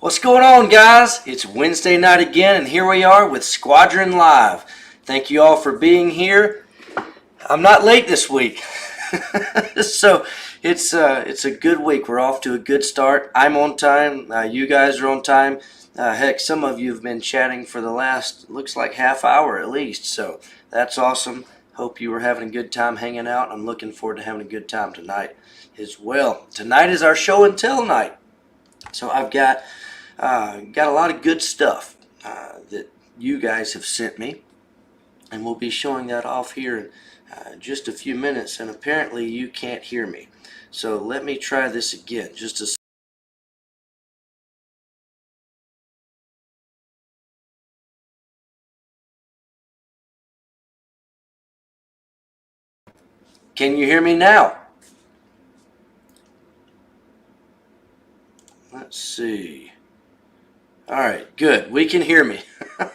What's going on, guys? It's Wednesday night again, and here we are with Squadron Live. Thank you all for being here. I'm not late this week, so it's a good week. We're off to a good start. I'm on time. You guys are on time. Heck, some of you have been chatting for the last, looks like half hour at least, so that's awesome. Hope you were having a good time hanging out. I'm looking forward to having a good time tonight as well. Tonight is our show and tell night, so I've got a lot of good stuff that you guys have sent me, and we'll be showing that off here in just a few minutes. And apparently you can't hear me, so let me try this again. Can you hear me now? Let's see. All right, good. We can hear me. All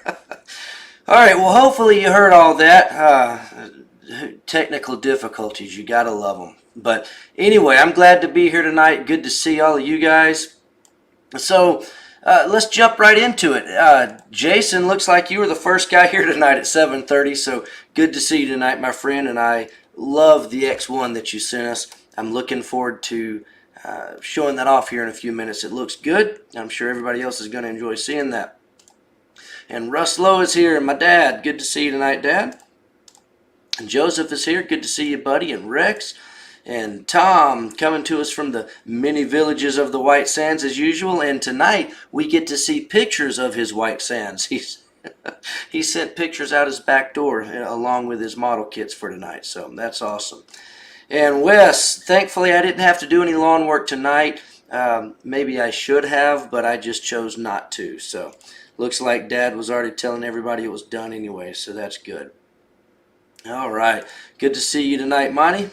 right, well, hopefully you heard all that. Technical difficulties, you gotta love them. But anyway, I'm glad to be here tonight. Good to see all of you guys. So let's jump right into it. Jason, looks like you were the first guy here tonight at 7:30. So good to see you tonight, my friend. And I love the X1 that you sent us. I'm looking forward to showing that off here in a few minutes. It looks good. I'm sure everybody else is going to enjoy seeing that. And Russ Lowe is here, and my dad. Good to see you tonight, Dad. And Joseph is here. Good to see you, buddy. And Rex. And Tom coming to us from the many villages of the White Sands as usual. And tonight we get to see pictures of his White Sands. He sent pictures out his back door along with his model kits for tonight. So that's awesome. And Wes, thankfully I didn't have to do any lawn work tonight. Maybe I should have, but I just chose not to. So looks like Dad was already telling everybody it was done anyway, so that's good. All right, good to see you tonight, Monty.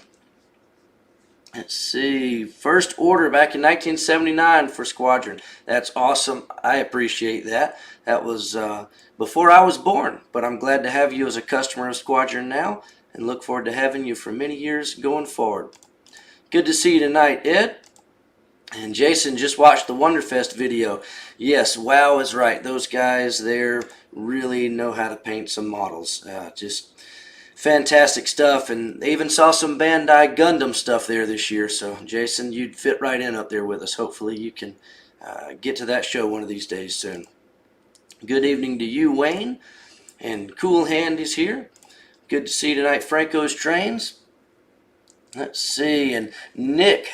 Let's see, first order back in 1979 for Squadron. That's awesome. I appreciate that. That was before I was born, but I'm glad to have you as a customer of Squadron now and look forward to having you for many years going forward. Good to see you tonight, Ed. And Jason just watched the WonderFest video. Yes, WoW is right. Those guys there really know how to paint some models. Just fantastic stuff, and they even saw some Bandai Gundam stuff there this year. So Jason, you'd fit right in up there with us. Hopefully you can get to that show one of these days soon. Good evening to you, Wayne, and Cool Hand is here. Good to see you tonight, Franco's Trains. Let's see, and Nick,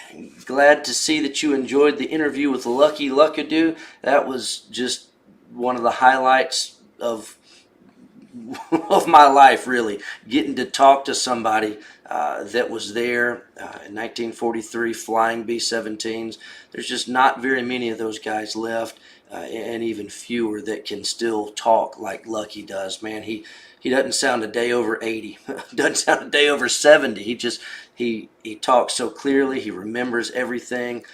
glad to see that you enjoyed the interview with Lucky Luckadoo. That was just one of the highlights of my life, really, getting to talk to somebody that was there in 1943 flying B-17s. There's just not very many of those guys left, and even fewer that can still talk like Lucky does. Man, he doesn't sound a day over 80, doesn't sound a day over 70. He talks so clearly. He remembers everything.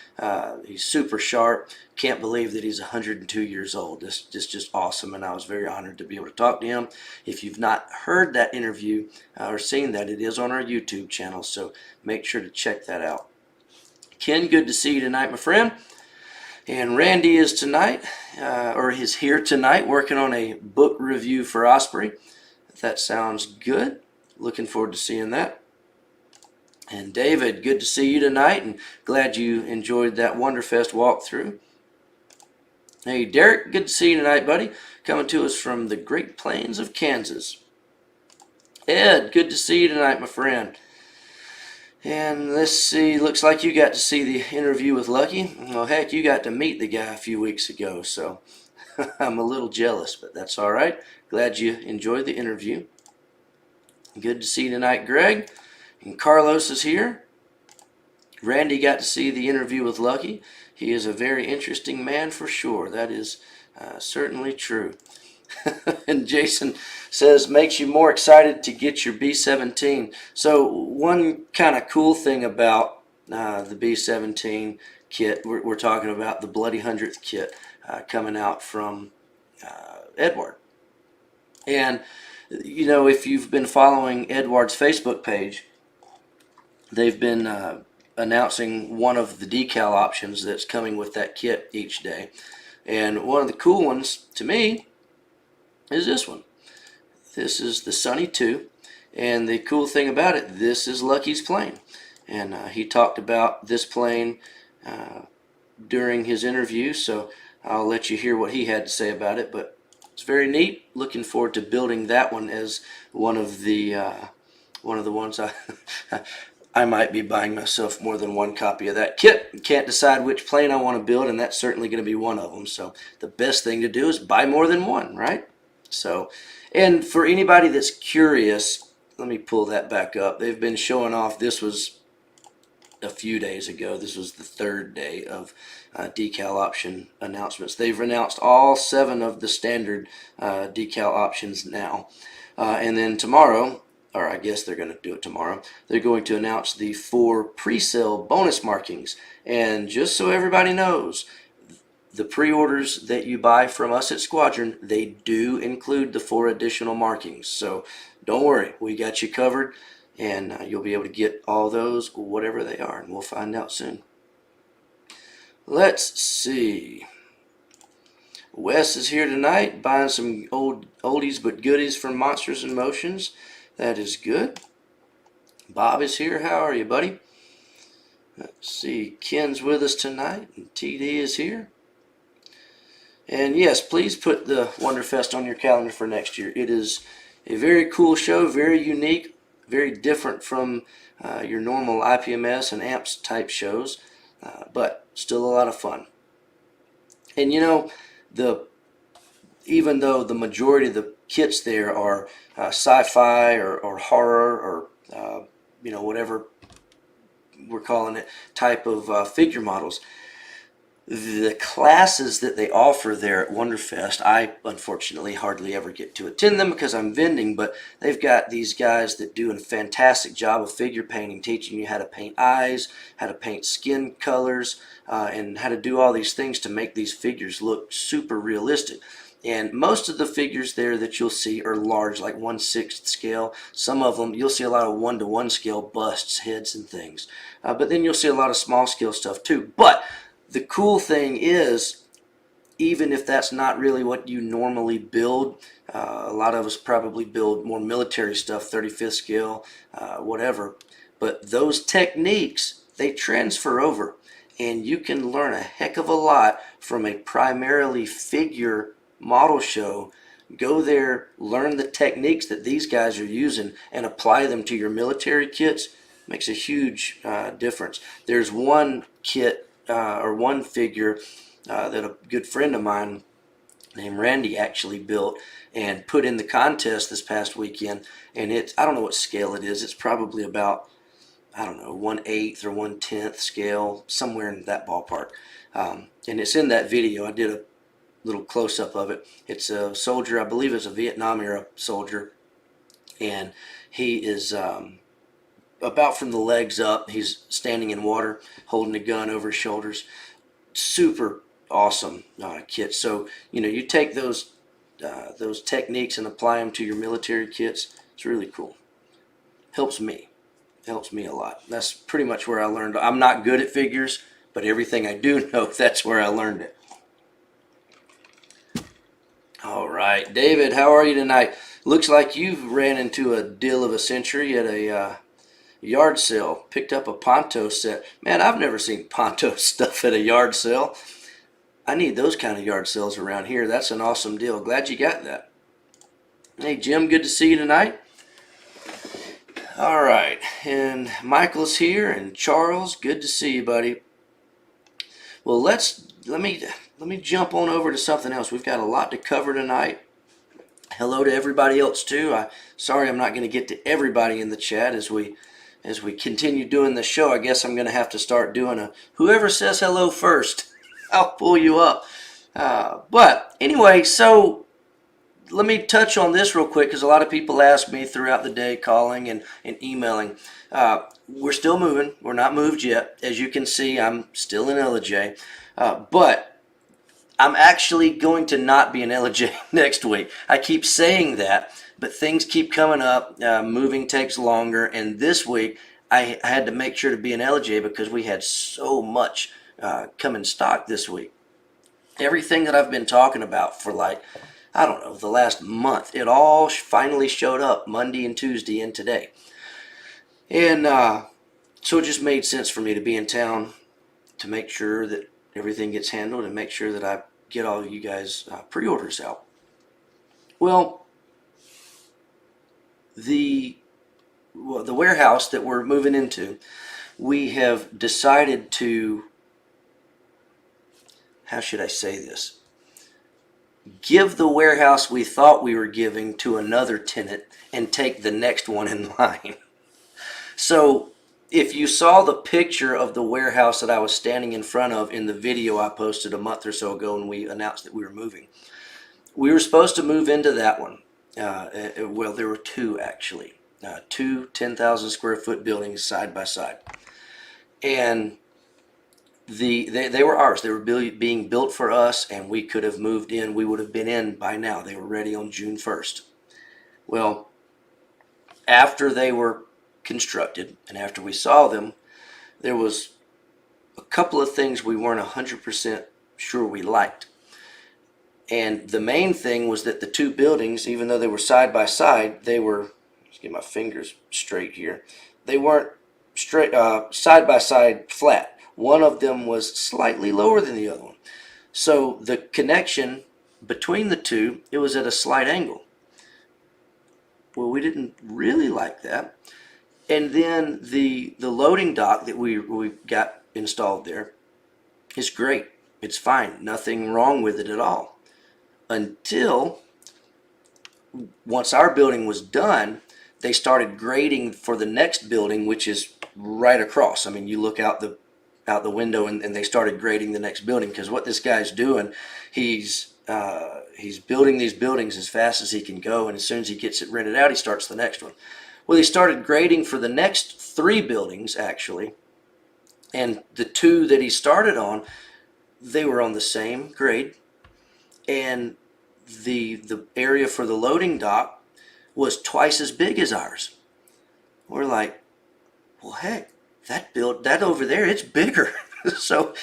He's super sharp. Can't believe that he's 102 years old. This just awesome, and I was very honored to be able to talk to him. If you've not heard that interview or seen that, it is on our YouTube channel, so make sure to check that out. Ken, good to see you tonight, my friend. And Randy is tonight, or is here tonight, working on a book review for Osprey. If that sounds good, looking forward to seeing that. And David, good to see you tonight, and glad you enjoyed that WonderFest walkthrough. Hey, Derek, good to see you tonight, buddy. Coming to us from the Great Plains of Kansas. Ed, good to see you tonight, my friend. And let's see, looks like you got to see the interview with Lucky. Well, heck, you got to meet the guy a few weeks ago, so I'm a little jealous, but that's all right. Glad you enjoyed the interview. Good to see you tonight, Greg. And Carlos is here. Randy got to see the interview with Lucky. He is a very interesting man for sure. That is certainly true. And Jason says, makes you more excited to get your B-17. So one kind of cool thing about the B-17 kit, we're talking about the Bloody 100th kit coming out from Edward. And, you know, if you've been following Edward's Facebook page, they've been announcing one of the decal options that's coming with that kit each day. And one of the cool ones to me is this one. This is the Sunny 2. And the cool thing about it, this is Lucky's plane. And he talked about this plane during his interview, so I'll let you hear what he had to say about it. But it's very neat. Looking forward to building that one as one of the ones I might be buying myself more than one copy of that kit. Can't decide which plane I want to build, and that's certainly going to be one of them. So the best thing to do is buy more than one, right? So, and for anybody that's curious, let me pull that back up. They've been showing off. This was a few days ago. This was the third day of decal option announcements. They've announced all 7 of the standard decal options now. And then tomorrow, or I guess they're going to do it tomorrow, they're going to announce the 4 pre-sale bonus markings. And just so everybody knows, the pre-orders that you buy from us at Squadron, they do include the 4 additional markings. So don't worry, we got you covered, and you'll be able to get all those, whatever they are, and we'll find out soon. Let's see. Wes is here tonight buying some oldies but goodies from Monsters in Motions. That is good. Bob is here. How are you, buddy? Let's see. Ken's with us tonight, and TD is here. And yes, please put the WonderFest on your calendar for next year. It is a very cool show, very unique, very different from your normal IPMS and AMPS type shows, but still a lot of fun. And you know, even though the majority of the kits there are sci-fi or horror or whatever we're calling it type of figure models, the classes that they offer there at WonderFest, I unfortunately hardly ever get to attend them because I'm vending, but they've got these guys that do a fantastic job of figure painting, teaching you how to paint eyes, how to paint skin colors, and how to do all these things to make these figures look super realistic. And most of the figures there that you'll see are large, like 1/6 scale. Some of them, you'll see a lot of 1-to-1 scale busts, heads, and things. But then you'll see a lot of small scale stuff too. But the cool thing is, even if that's not really what you normally build, a lot of us probably build more military stuff, 35th scale, whatever. But those techniques, they transfer over. And you can learn a heck of a lot from a primarily figure model show. Go there, learn the techniques that these guys are using, and apply them to your military kits. Makes a huge difference. There's one kit or one figure that a good friend of mine named Randy actually built and put in the contest this past weekend. And I don't know what scale it is. It's probably about, I don't know, 1/8 or 1/10 scale, somewhere in that ballpark. And it's in that video. I did a little close-up of it. It's a soldier, I believe it's a Vietnam era soldier, and he is about from the legs up. He's standing in water, holding a gun over his shoulders. Super awesome kit. So you take those techniques and apply them to your military kits. It's really cool. Helps me a lot. That's pretty much where I learned. I'm not good at figures, but everything I do know, that's where I learned it. All right, David, how are you tonight? Looks like you've ran into a deal of a century at a yard sale. Picked up a Ponto set. Man, I've never seen Ponto stuff at a yard sale. I need those kind of yard sales around here. That's an awesome deal. Glad you got that. Hey, Jim, good to see you tonight. All right, and Michael's here, and Charles, good to see you, buddy. Well, let me jump on over to something else. We've got a lot to cover tonight. Hello to everybody else too. Sorry I'm not going to get to everybody in the chat as we continue doing the show. I guess I'm going to have to start doing a whoever says hello first, I'll pull you up. But anyway, so let me touch on this real quick because a lot of people ask me throughout the day, calling and emailing. We're still moving. We're not moved yet. As you can see, I'm still in LJ. But I'm actually going to not be in LJ next week. I keep saying that, but things keep coming up. Moving takes longer. And this week, I had to make sure to be in LJ because we had so much come in stock this week. Everything that I've been talking about for like, I don't know, the last month, it all finally showed up Monday and Tuesday and today. And so it just made sense for me to be in town to make sure that everything gets handled and make sure that I get all of you guys pre-orders out. Well, the warehouse that we're moving into, we have decided to, how should I say this? Give the warehouse we thought we were giving to another tenant and take the next one in line. So if you saw the picture of the warehouse that I was standing in front of in the video I posted a month or so ago when we announced that we were moving, we were supposed to move into that one. Well, there were two actually. Two 10,000 square foot buildings side by side. And they were ours. They were being built for us, and we could have moved in. We would have been in by now. They were ready on June 1st. Well, after they were constructed and after we saw them, there was a couple of things we weren't 100% sure we liked. And the main thing was that the two buildings, even though they were side by side, they were, let's get my fingers straight here, they weren't straight side by side flat. One of them was slightly lower than the other one. So the connection between the two, it was at a slight angle. Well, we didn't really like that. And then the loading dock that we got installed there is great. It's fine. Nothing wrong with it at all. Until once our building was done, they started grading for the next building, which is right across. I mean, you look out the window and they started grading the next building, because what this guy's doing, he's building these buildings as fast as he can go, and as soon as he gets it rented out, he starts the next one. Well, he started grading for the next three buildings actually, and the two that he started on, they were on the same grade, and the area for the loading dock was twice as big as ours. We're like, well, heck, that over there, it's bigger. So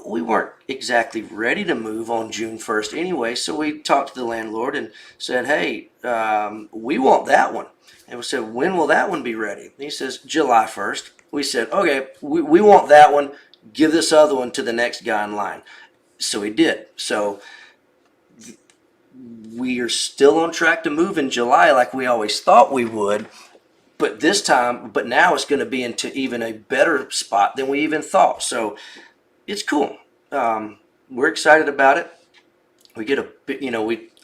we weren't exactly ready to move on June 1st anyway, so we talked to the landlord and said, hey, we want that one. And we said, when will that one be ready? And he says, July 1st. We said, okay, we want that one. Give this other one to the next guy in line. So he did. So we are still on track to move in July like we always thought we would. But now it's going to be into even a better spot than we even thought. So it's cool. We're excited about it. We get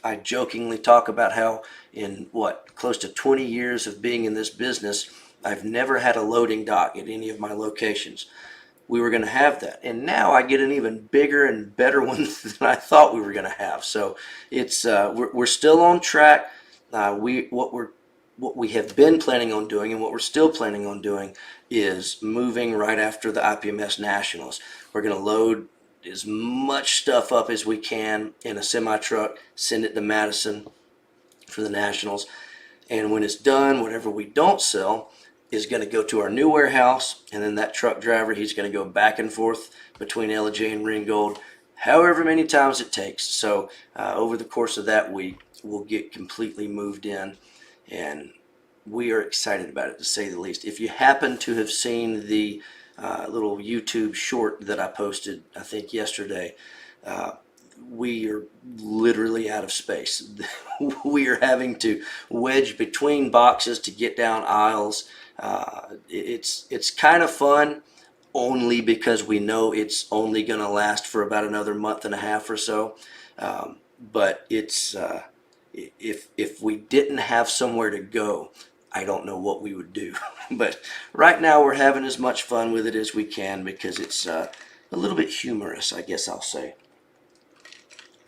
I jokingly talk about how in close to 20 years of being in this business, I've never had a loading dock at any of my locations. We were going to have that, and now I get an even bigger and better one than I thought we were going to have. So it's we're still on track. What we have been planning on doing and what we're still planning on doing is moving right after the IPMS Nationals. We're going to load as much stuff up as we can in a semi-truck, send it to Madison for the Nationals, and when it's done, whatever we don't sell is going to go to our new warehouse, and then that truck driver, he's going to go back and forth between LJ and Ringgold however many times it takes. So over the course of that week, we'll get completely moved in, and we are excited about it, to say the least. If you happen to have seen the little YouTube short that I posted, I think yesterday, we are literally out of space. We are having to wedge between boxes to get down aisles. It's kind of fun, only because we know it's only going to last for about another month and a half or so. But it's if we didn't have somewhere to go, I don't know what we would do. But right now we're having as much fun with it as we can, because it's a little bit humorous, I guess I'll say.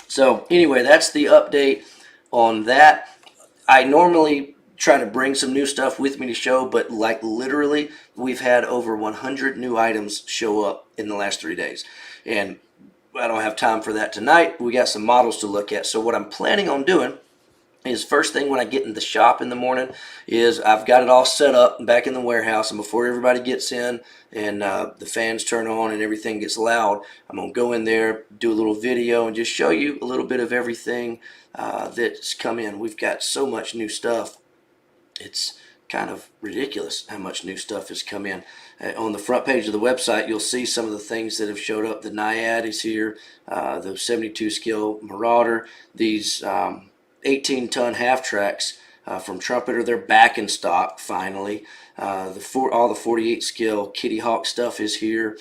So anyway, that's the update on that. I normally try to bring some new stuff with me to show, but like literally we've had over 100 new items show up in the last 3 days, and I don't have time for that tonight. We got some models to look at. So what I'm planning on doing is first thing when I get in the shop in the morning is I've got it all set up back in the warehouse, and before everybody gets in and the fans turn on and everything gets loud, I'm going to go in there, do a little video, and just show you a little bit of everything that's come in. We've got so much new stuff. It's kind of ridiculous how much new stuff has come in. On the front page of the website, you'll see some of the things that have showed up. The Naiad is here, the 72 scale Marauder, these 18-ton half tracks from Trumpeter. They're back in stock finally. All the 48 scale Kitty Hawk stuff is here.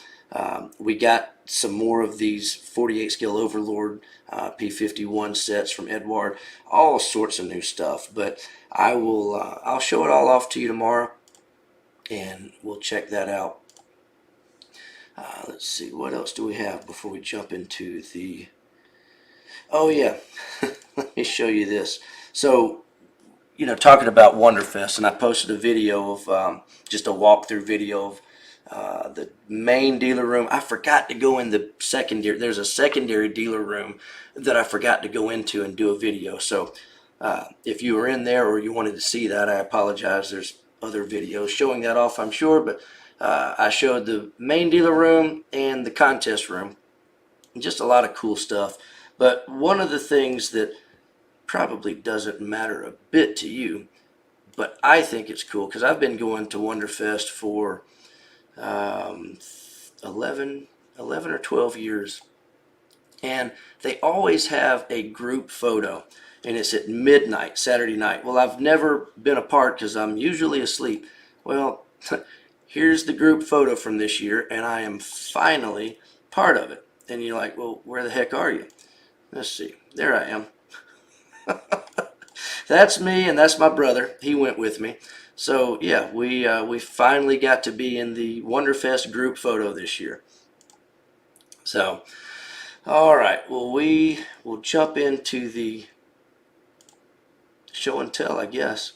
We got some more of these 48 scale Overlord P51 sets from Edward. All sorts of new stuff, but I'll show it all off to you tomorrow, and we'll check that out. Let's see, what else do we have before we jump into the... Oh yeah, let me show you this. So, talking about WonderFest, and I posted a video of just a walkthrough video of the main dealer room. I forgot to go in the secondary. There's a secondary dealer room that I forgot to go into and do a video. So if you were in there or you wanted to see that, I apologize. There's other videos showing that off, I'm sure, but I showed the main dealer room and the contest room. Just a lot of cool stuff. But one of the things that probably doesn't matter a bit to you, but I think it's cool because I've been going to WonderFest for 11 or 12 years, and they always have a group photo, and it's at midnight Saturday night. Well, I've never been a part because I'm usually asleep. Well, here's the group photo from this year, and I am finally part of it. And you're like, well, where the heck are you? Let's see. There I am. That's me, and that's my brother. He went with me. So yeah, we finally got to be in the WonderFest group photo this year. So, all right. Well, we will jump into the show and tell, I guess.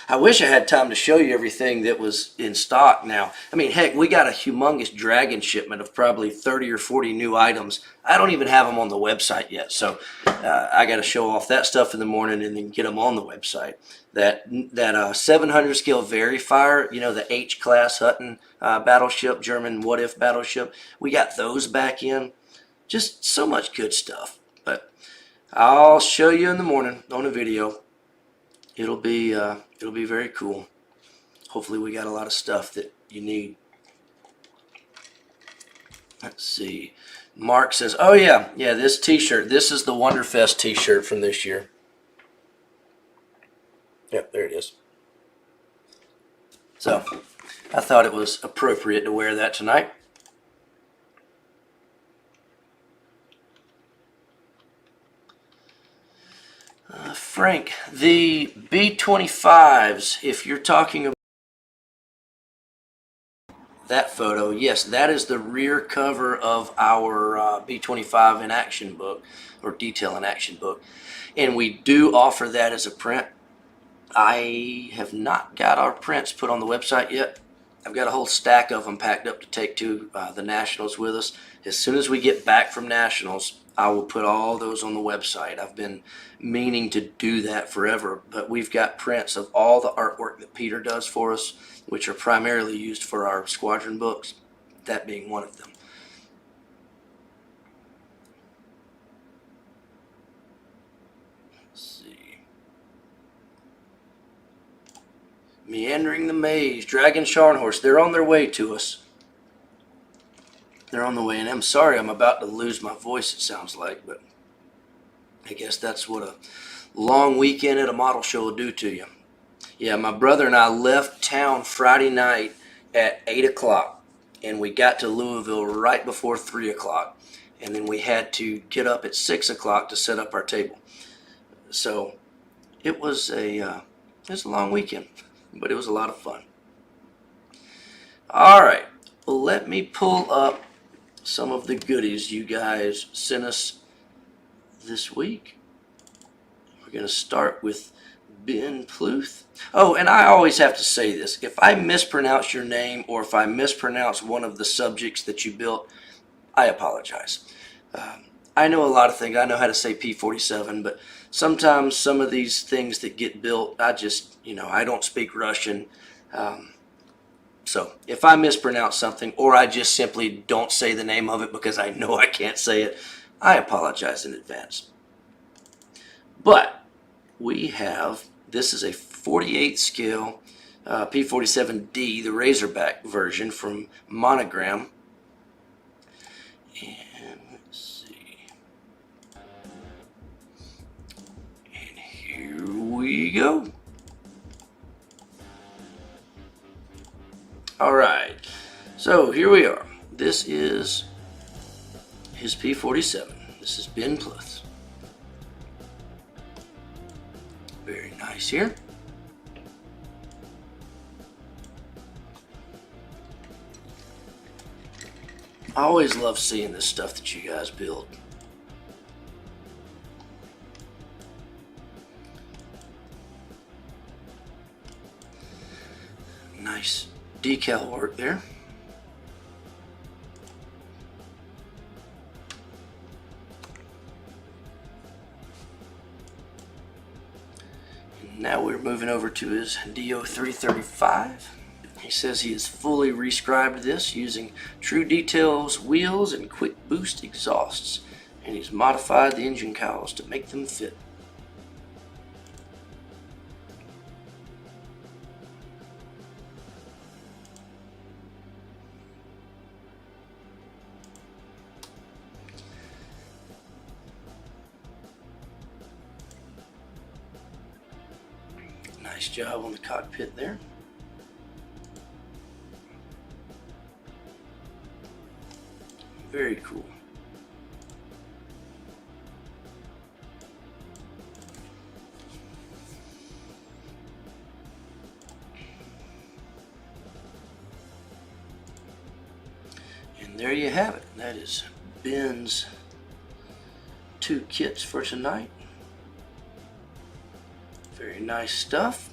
I wish I had time to show you everything that was in stock now. I mean, heck, we got a humongous Dragon shipment of probably 30 or 40 new items. I don't even have them on the website yet, so I got to show off that stuff in the morning and then get them on the website. That 700 scale Verifier, the H-class Hutton battleship, German what-if battleship, we got those back in. Just so much good stuff. But I'll show you in the morning on a video. It'll be very cool. Hopefully we got a lot of stuff that you need. Let's see. Mark says, oh yeah, this t-shirt. This is the WonderFest t-shirt from this year. Yep, there it is. So I thought it was appropriate to wear that tonight. Frank, the B-25s, if you're talking about that photo, yes, that is the rear cover of our B-25 in action book, or detail in action book. And we do offer that as a print. I have not got our prints put on the website yet. I've got a whole stack of them packed up to take to the Nationals with us. As soon as we get back from Nationals, I will put all those on the website. I've been meaning to do that forever, but we've got prints of all the artwork that Peter does for us, which are primarily used for our Squadron books, that being one of them. Let's see. Meandering the Maze, Dragon Scharnhorst, they're on their way to us. They're on the way, and I'm sorry I'm about to lose my voice, it sounds like, but I guess that's what a long weekend at a model show will do to you. Yeah, my brother and I left town Friday night at 8 o'clock, and we got to Louisville right before 3 o'clock, and then we had to get up at 6 o'clock to set up our table. So it was a long weekend, but it was a lot of fun. All right, well, let me pull up some of the goodies you guys sent us this week. We're going to start with Ben Pluth. Oh, and I always have to say this. If I mispronounce your name or if I mispronounce one of the subjects that you built, I apologize. I know a lot of things. I know how to say P-47, but sometimes some of these things that get built, I just, I don't speak Russian. So if I mispronounce something, or I just simply don't say the name of it because I know I can't say it, I apologize in advance. But we have, this is a 48 scale P-47D, the Razorback version from Monogram. And let's see. And here we go. All right, so here we are. This is his P-47. This is Ben Pluth. Very nice here. I always love seeing this stuff that you guys build. Nice decal work there. And now we're moving over to his DO335. He says he has fully rescribed this using True Details wheels and quick boost exhausts, and he's modified the engine cowls to make them fit. Nice job on the cockpit there. Very cool. And there you have it. That is Ben's 2 kits for tonight. Very nice stuff.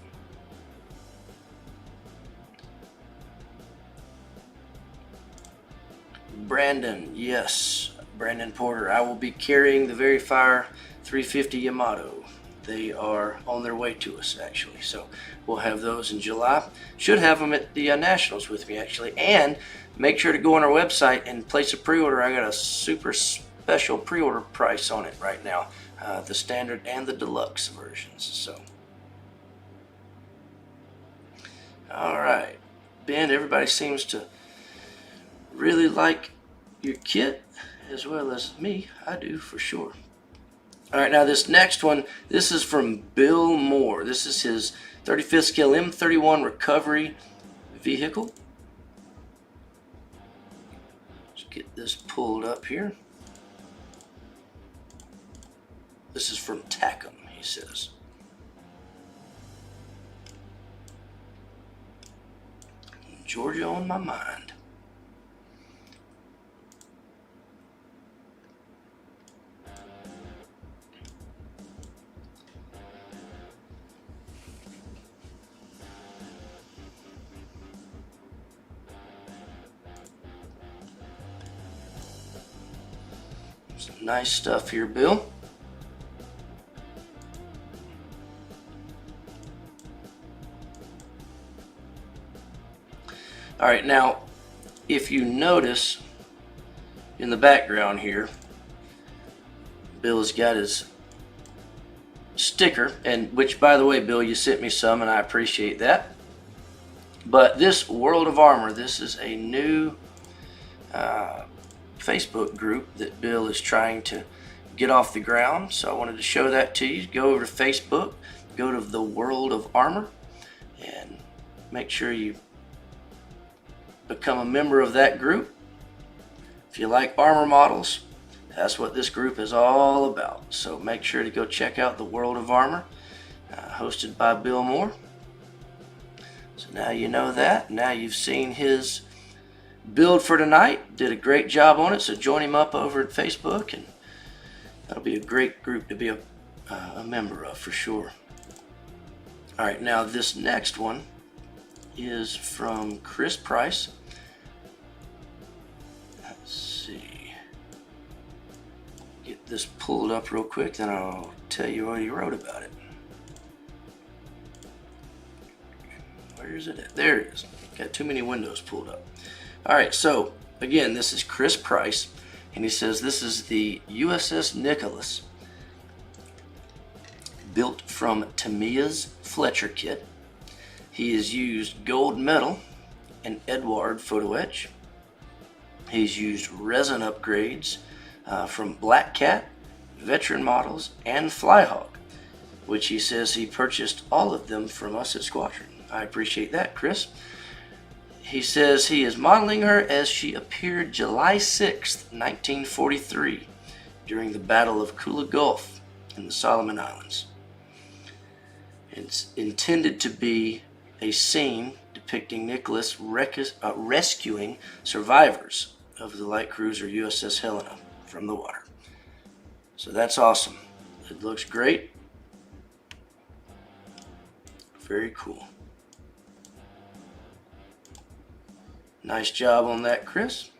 Brandon, yes, Brandon Porter. I will be carrying the Very Fire 350 Yamato. They are on their way to us, actually. So we'll have those in July. Should have them at the Nationals with me, actually. And make sure to go on our website and place a pre-order. I got a super special pre-order price on it right now. The standard and the deluxe versions. So, all right. Ben, everybody seems to really like your kit as well as me. I do for sure. All right, now this next one, this is from Bill Moore. This is his 35th scale M31 recovery vehicle. Let's get this pulled up here. This is from Tackham, he says. Georgia on my mind. Some nice stuff here, Bill. All right, now, if you notice in the background here, Bill has got his sticker, and which, by the way, Bill, you sent me some, and I appreciate that. But this World of Armor, this is a new Facebook group that Bill is trying to get off the ground. So I wanted to show that to you. Go over to Facebook, go to the World of Armor, and make sure you become a member of that group. If you like armor models, that's what this group is all about. So make sure to go check out the World of Armor, hosted by Bill Moore. So now you know that. Now you've seen his build for tonight. Did a great job on it. So join him up over at Facebook, and that'll be a great group to be a member of for sure. All right, now this next one is from Chris Price. Let's see. Get this pulled up real quick, then I'll tell you what he wrote about it. Where is it at? There it is. Got too many windows pulled up. Alright, so again, this is Chris Price, and he says this is the USS Nicholas, built from Tamiya's Fletcher kit. He has used gold metal and Edward photo etch. He's used resin upgrades from Black Cat, Veteran Models, and Flyhawk, which he says he purchased all of them from us at Squadron. I appreciate that, Chris. He says he is modeling her as she appeared July 6th, 1943, during the Battle of Kula Gulf in the Solomon Islands. It's intended to be a scene depicting Nicholas rescuing survivors of the light cruiser USS Helena from the water. So that's awesome. It looks great. Very cool. Nice job on that, Chris.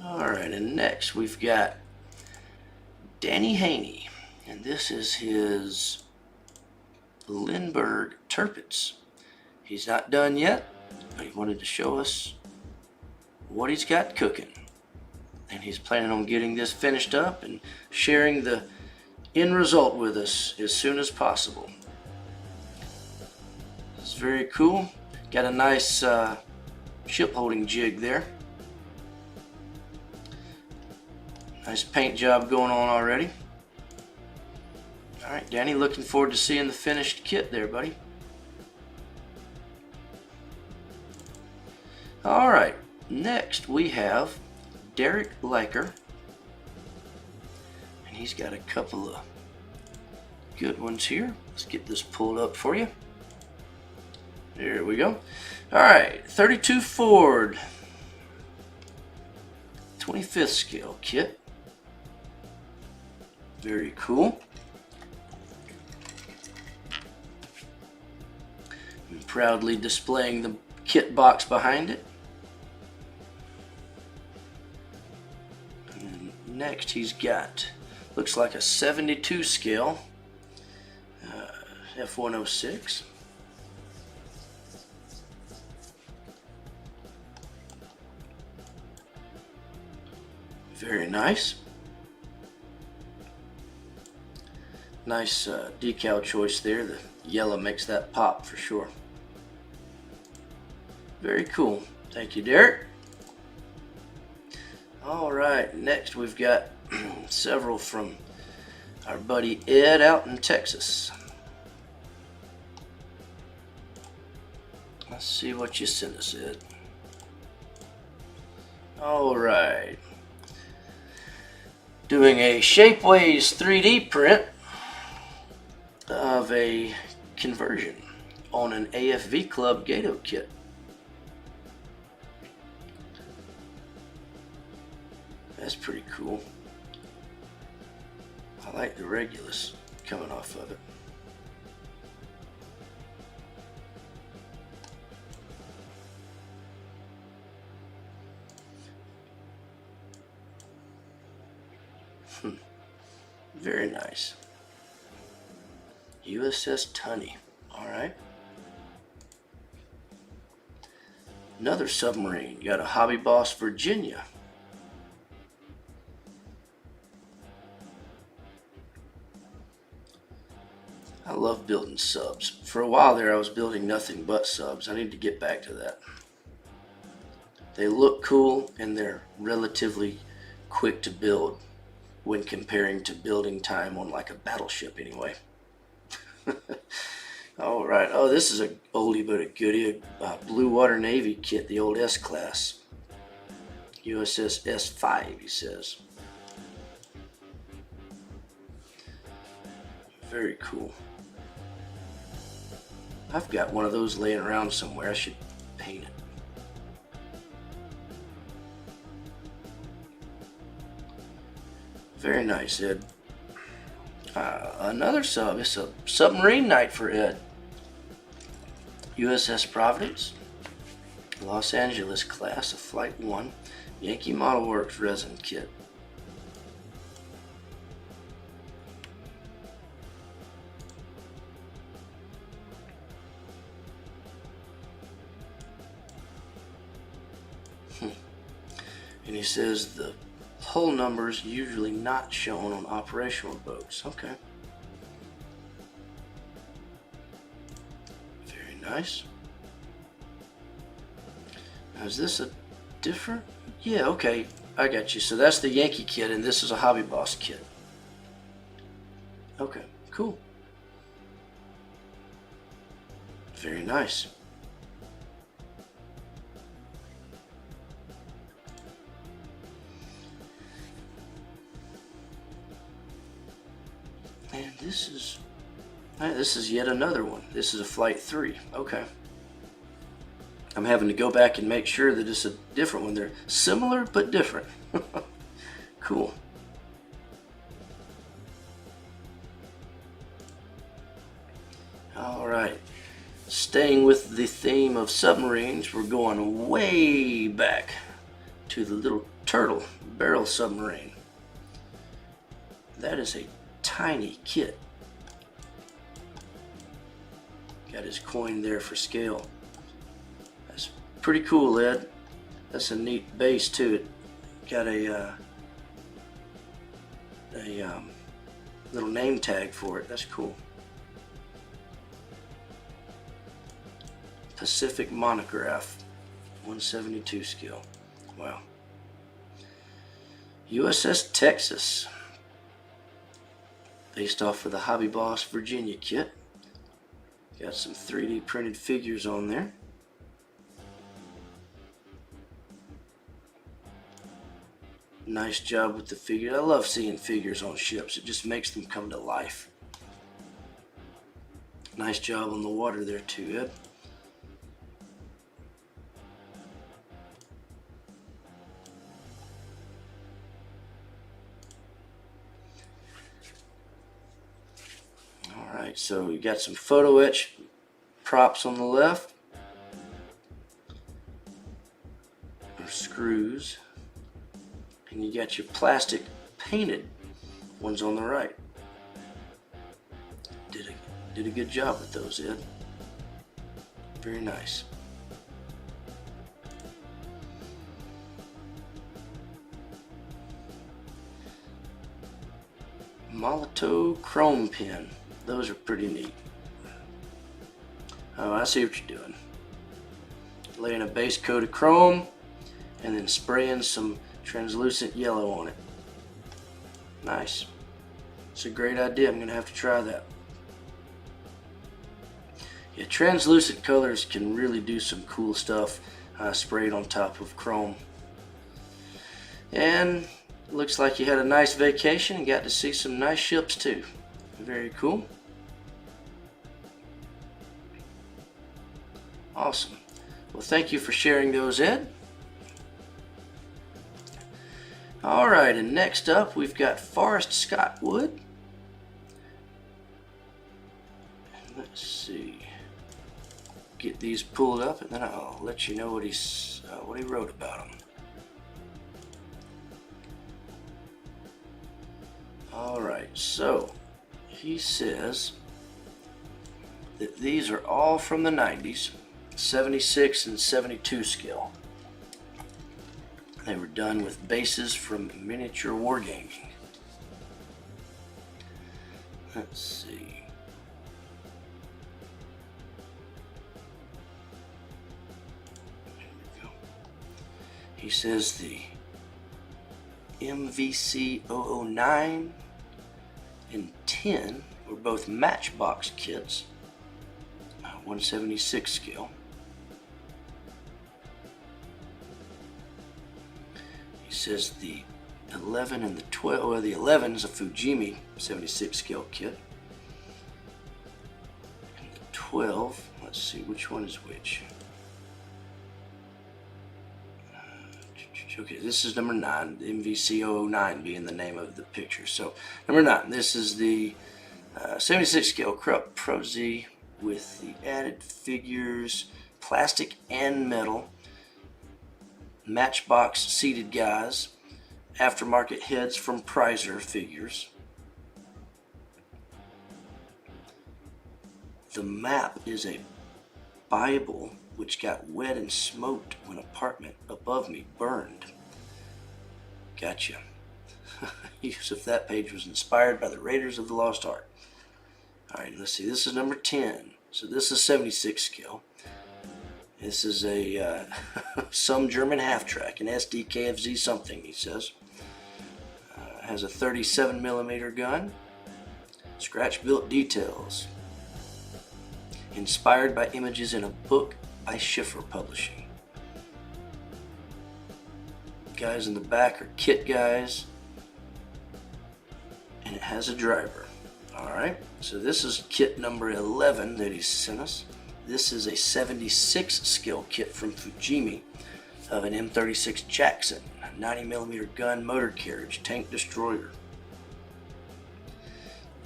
Alright, and next we've got Danny Haney, and this is his Lindbergh Tirpitz. He's not done yet, but he wanted to show us what he's got cooking. And he's planning on getting this finished up and sharing the end result with us as soon as possible. It's very cool. Got a nice ship holding jig there. Nice paint job going on already. Alright, Danny, looking forward to seeing the finished kit there, buddy. Alright, next we have Derek Liker. And he's got a couple of good ones here. Let's get this pulled up for you. There we go. Alright, 32 Ford 25th scale kit. Very cool. And proudly displaying the kit box behind it. And next he's got, looks like a 72 scale F-106. Very nice. Nice decal choice there. The yellow makes that pop for sure. Very cool. Thank you, Derek. Alright, next we've got several from our buddy Ed out in Texas. Let's see what you sent us, Ed. Alright. Doing a Shapeways 3D print of a conversion on an AFV Club Gato kit. That's pretty cool. I like the Regulus coming off of it. Very nice. USS Tunney. Alright. Another submarine. You got a Hobby Boss Virginia. I love building subs. For a while there I was building nothing but subs. I need to get back to that. They look cool and they're relatively quick to build when comparing to building time on like a battleship anyway. Alright, oh, this is a oldie but a goodie, a Blue Water Navy kit, the old S-Class. USS S5, he says. Very cool. I've got one of those laying around somewhere. I should paint it. Very nice, Ed. Another sub. It's a submarine night for Ed. USS Providence. Los Angeles class of Flight 1 Yankee Model Works resin kit. And he says the hull numbers usually not shown on operational boats. Okay. Very nice. Now is this a different? Yeah, okay. I got you. So that's the Yankee kit and this is a Hobby Boss kit. Okay, cool. Very nice. And this is yet another one. This is a Flight 3. Okay. I'm having to go back and make sure that it's a different one. They're similar but different. Cool. All right. Staying with the theme of submarines, we're going way back to the little turtle barrel submarine. That is a tiny kit. Got his coin there for scale. That's pretty cool, Ed. That's a neat base to it. Got a little name tag for it. That's cool. Pacific monograph, 172 scale. Wow. USS Texas, based off of the Hobby Boss Virginia kit. Got some 3D printed figures on there. Nice job with the figure. I love seeing figures on ships. It just makes them come to life. Nice job on the water there too, Ed. Alright, so you got some photo etch props on the left. Or screws. And you got your plastic painted ones on the right. Did a good job with those, Ed. Very nice. Molotov chrome pen. Those are pretty neat. Oh, I see what you're doing. Laying a base coat of chrome and then spraying some translucent yellow on it. Nice. It's a great idea. I'm going to have to try that. Yeah, translucent colors can really do some cool stuff sprayed on top of chrome. And looks like you had a nice vacation and got to see some nice ships too. Very cool. Awesome. Well, thank you for sharing those, Ed. Alright, and next up we've got Forrest Scott Wood. Let's see. Get these pulled up and then I'll let you know what he wrote about them. Alright, so he says that these are all from the 90s, 76 and 72 scale. They were done with bases from Miniature Wargaming. Let's see. There we go. He says the MVC 009 and 10 were both matchbox kits, 176 scale. He says the 11 and the 12, well, the 11 is a Fujimi 76 scale kit. And the 12, let's see which one is which. Okay, this is number 9, the MVC 009 being the name of the picture. So, number 9, this is the 76 scale Krupp Pro Z with the added figures, plastic and metal. Matchbox seated guys, aftermarket heads from Prizer figures. The map is a Bible which got wet and smoked when apartment above me burned. Gotcha. Use of that page was inspired by the Raiders of the Lost Ark. Alright, let's see. This is number 10. So this is 76 scale. This is a some German half-track, an SDKFZ something, he says. Has a 37mm gun. Scratch-built details. Inspired by images in a book by Schiffer Publishing. Guys in the back are kit guys. And it has a driver. Alright, so this is kit number 11 that he sent us. This is a 76 scale kit from Fujimi of an M36 Jackson, 90mm gun, motor carriage, tank destroyer.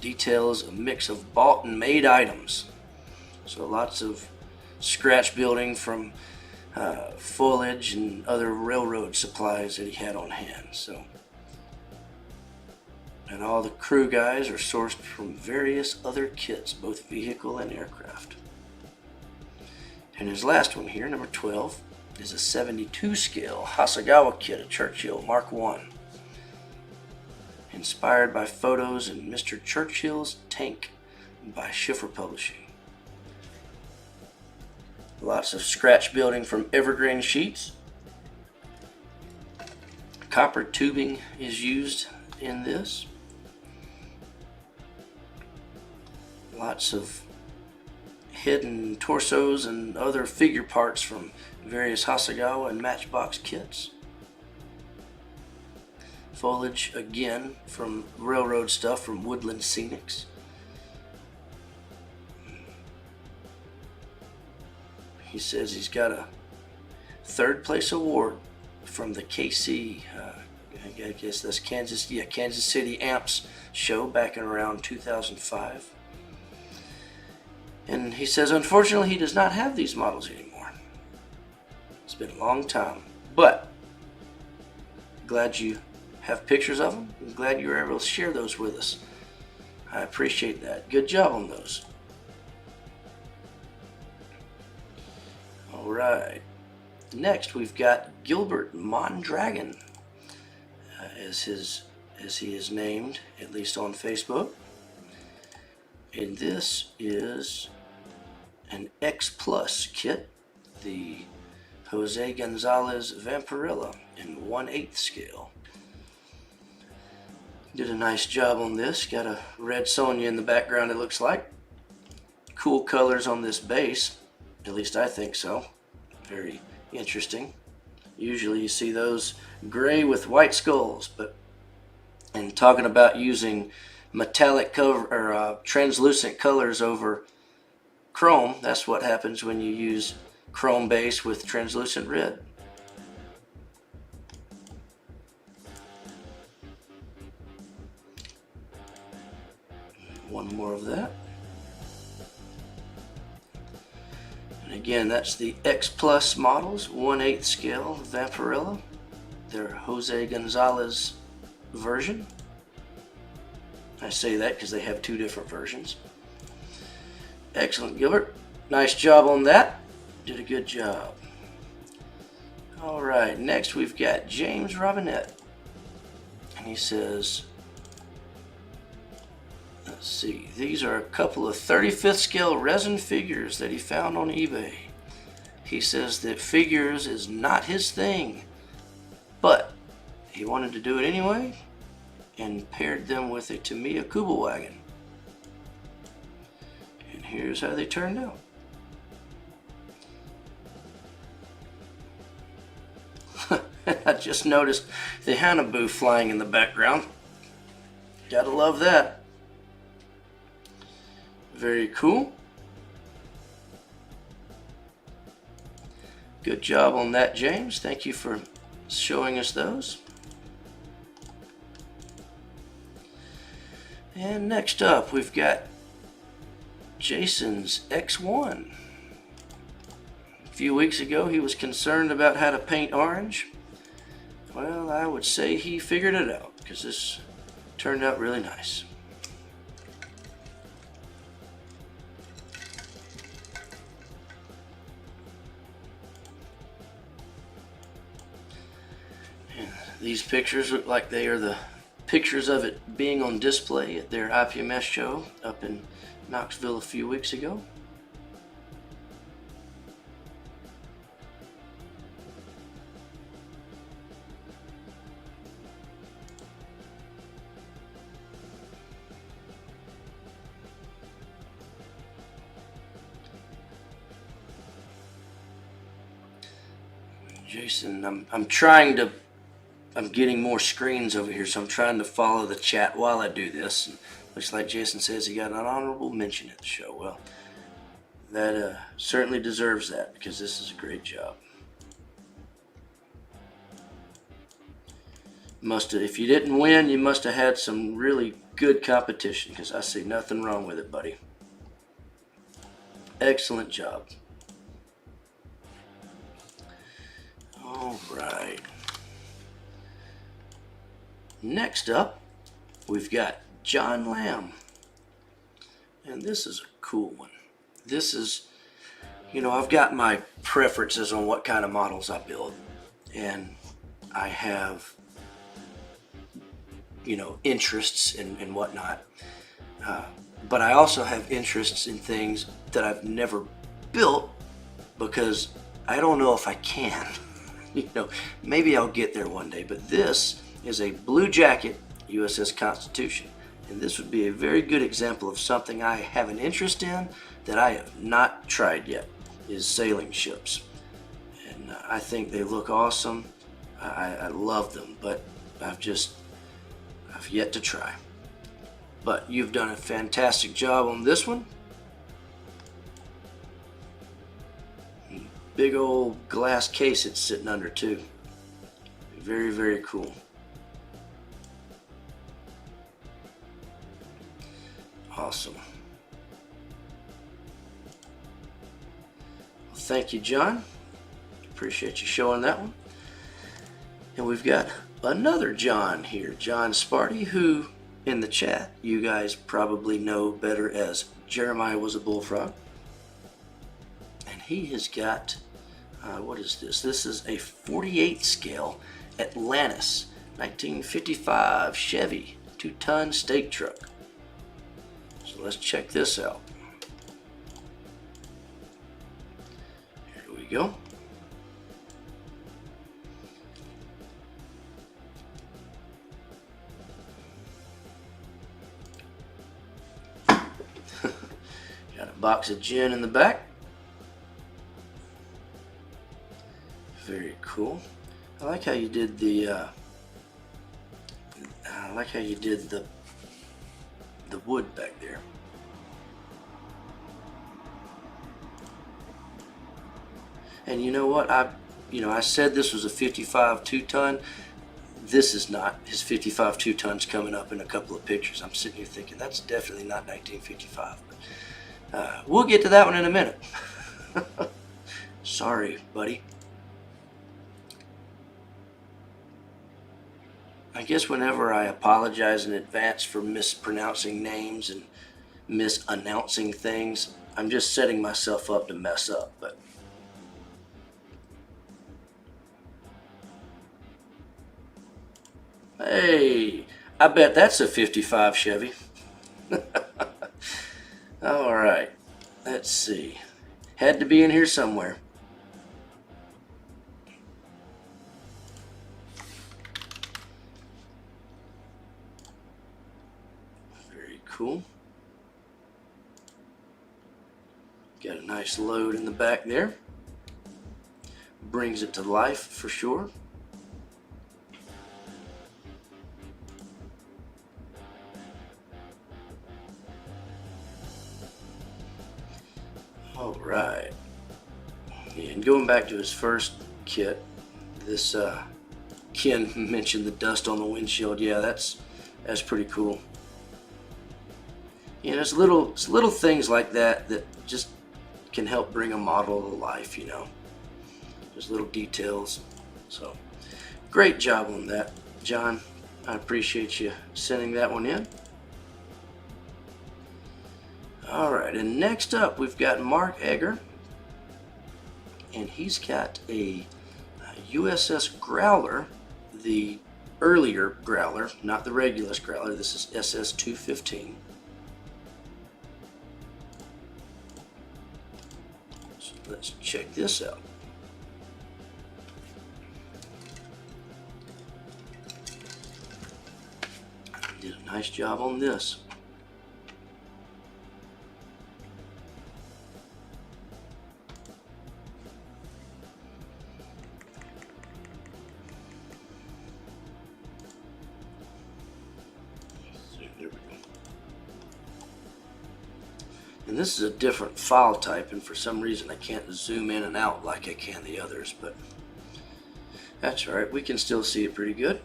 Details a mix of bought and made items. So lots of scratch building from foliage and other railroad supplies that he had on hand. So, and all the crew guys are sourced from various other kits, both vehicle and aircraft. And his last one here, number 12, is a 72 scale Hasegawa kit, a Churchill Mark I. Inspired by photos in Mr. Churchill's Tank by Schiffer Publishing. Lots of scratch building from evergreen sheets. Copper tubing is used in this. Lots of hidden torsos and other figure parts from various Hasegawa and Matchbox kits. Foliage again from railroad stuff from Woodland Scenics. He says he's got a third place award from the KC, I guess that's Kansas City Amps show back in around 2005. And he says, unfortunately, he does not have these models anymore. It's been a long time, but glad you have pictures of them. I'm glad you were able to share those with us. I appreciate that. Good job on those. All right. Next, we've got Gilbert Mondragon, as he is named, at least on Facebook. And this is an X Plus kit, the Jose Gonzalez Vampirilla in 1/8 scale. Did a nice job on this. Got a red Sonya in the background, it looks like. Cool colors on this base, at least I think so. Very interesting. Usually you see those gray with white skulls, and talking about using metallic cover or translucent colors over chrome, that's what happens when you use chrome base with translucent red. One more of that. And again, that's the X Plus models, 1/8 scale Vampirilla. Their Jose Gonzalez version. I say that because they have two different versions. Excellent, Gilbert. Nice job on that. Did a good job. All right, next we've got James Robinette. And he says, let's see, these are a couple of 35th scale resin figures that he found on eBay. He says that figures is not his thing, but he wanted to do it anyway and paired them with a Tamiya Kuba wagon. And here's how they turned out. I just noticed the Hanabu flying in the background. Gotta love that. Very cool. Good job on that, James. Thank you for showing us those. And next up, we've got Jason's X1 few weeks ago he was concerned about how to paint orange. Well, I would say he figured it out, because this turned out really nice. And these pictures look like they are the pictures of it being on display at their IPMS show up in Knoxville a few weeks ago. Jason, I'm getting more screens over here, so I'm trying to follow the chat while I do this. And looks like Jason says he got an honorable mention at the show. Well, that certainly deserves that, because this is a great job. If you didn't win, you must have had some really good competition, because I see nothing wrong with it, buddy. Excellent job. All right. Next up, we've got John Lamb. And this is a cool one. This is, I've got my preferences on what kind of models I build. And I have, interests and whatnot. But I also have interests in things that I've never built, because I don't know if I can. Maybe I'll get there one day. But this is a Blue Jacket USS Constitution, and this would be a very good example of something I have an interest in that I have not tried yet, is sailing ships. And I think they look awesome. I love them, but I've yet to try. But you've done a fantastic job on this one. Big old glass case it's sitting under too. Very, very cool. Awesome. Well, thank you, John. Appreciate you showing that one. And we've got another John here, John Sparty, who in the chat you guys probably know better as Jeremiah Was a Bullfrog. And he has got, what is this? This is a 48 scale Atlantis 1955 Chevy 2-ton stake truck. So let's check this out. Here we go. Got a box of gin in the back. Very cool. I like how you did the wood back there. And you know what? I said this was a 55 2-ton. This is not. His 55 2-ton's coming up in a couple of pictures. I'm sitting here thinking that's definitely not 1955. But we'll get to that one in a minute. Sorry, buddy. I guess whenever I apologize in advance for mispronouncing names and misannouncing things, I'm just setting myself up to mess up. But hey, I bet that's a 55 Chevy. All right, let's see. Had to be in here somewhere. Cool. Got a nice load in the back there. Brings it to life for sure. All right. And going back to his first kit, this Ken mentioned the dust on the windshield. Yeah, that's pretty cool. It's little things like that that just can help bring a model to life, There's little details. So great job on that, John. I appreciate you sending that one in. All right, and next up we've got Mark Egger, and he's got a USS Growler, the earlier Growler, not the Regulus Growler. This is SS-215. So let's check this out. Did a nice job on this. There we go. And this is a different file type, and for some reason I can't zoom in and out like I can the others, but that's all right. We can still see it pretty good.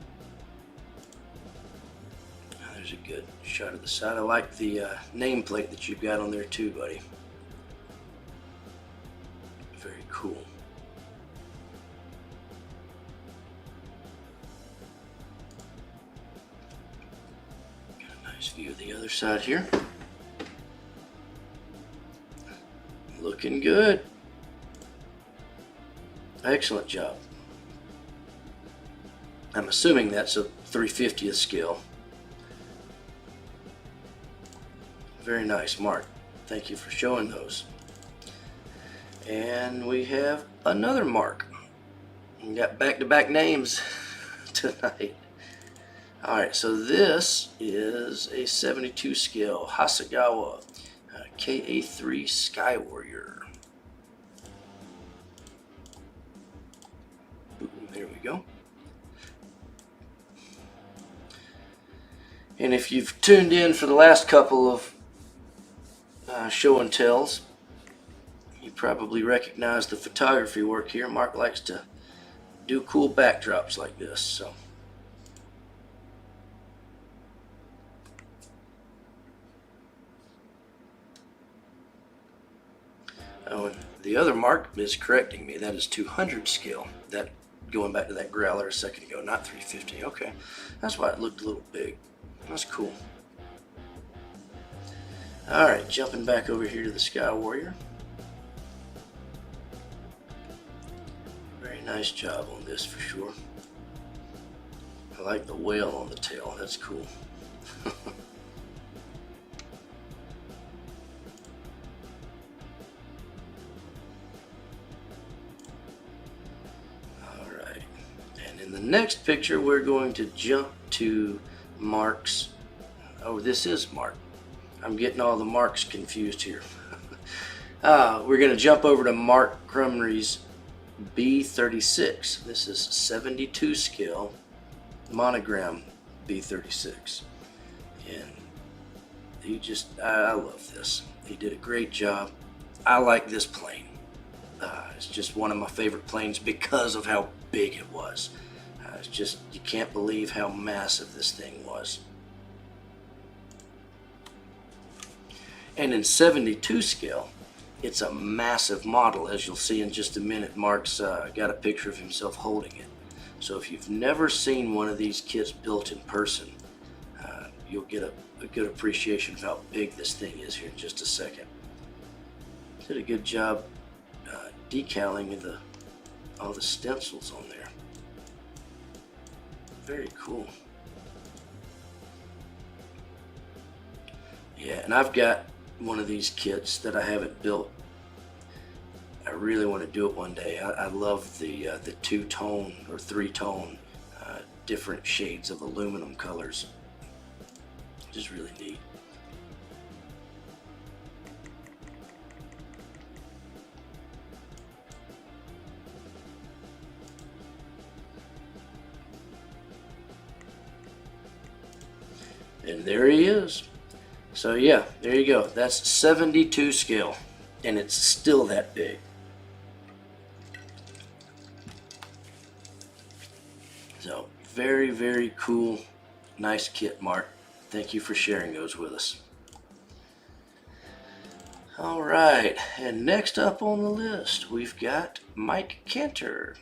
There's a good shot of the side. I like the nameplate that you've got on there too, buddy. Very cool. Got a nice view of the other side here. Looking good. Excellent job. I'm assuming that's a 3/50th scale. Very nice, Mark. Thank you for showing those. And we have another Mark. We got back-to-back names tonight. All right, so this is a 72 scale Hasegawa KA-3 Sky Warrior. Ooh, there we go. And if you've tuned in for the last couple of show and tells, you probably recognize the photography work here. Mark likes to do cool backdrops like this. So oh, and the other Mark is correcting me. That is 200 scale. That going back to that Growler a second ago, not 350. Okay, that's why it looked a little big. That's cool. All right, jumping back over here to the Sky Warrior. Very nice job on this for sure. I like the whale on the tail. That's cool. All right, and in the next picture, we're going to jump to Mark's. Oh, this is Mark. I'm getting all the Marks confused here. We're going to jump over to Mark Crumry's B36. This is 72 scale monogram B36. And he just, I love this. He did a great job. I like this plane. It's just one of my favorite planes because of how big it was. It's just, you can't believe how massive this thing was. And in 72 scale, it's a massive model. As you'll see in just a minute, Mark's got a picture of himself holding it. So if you've never seen one of these kits built in person, you'll get a good appreciation of how big this thing is here in just a second. Did a good job decaling all the stencils on there. Very cool. Yeah, and I've got one of these kits that I haven't built. I really want to do it one day. I love the two-tone or three-tone different shades of aluminum colors. Just really neat. And there he is. So yeah, there you go. That's 72 scale, and it's still that big. So very, very cool. Nice kit, Mark. Thank you for sharing those with us. All right, and next up on the list, we've got Mike Cantor.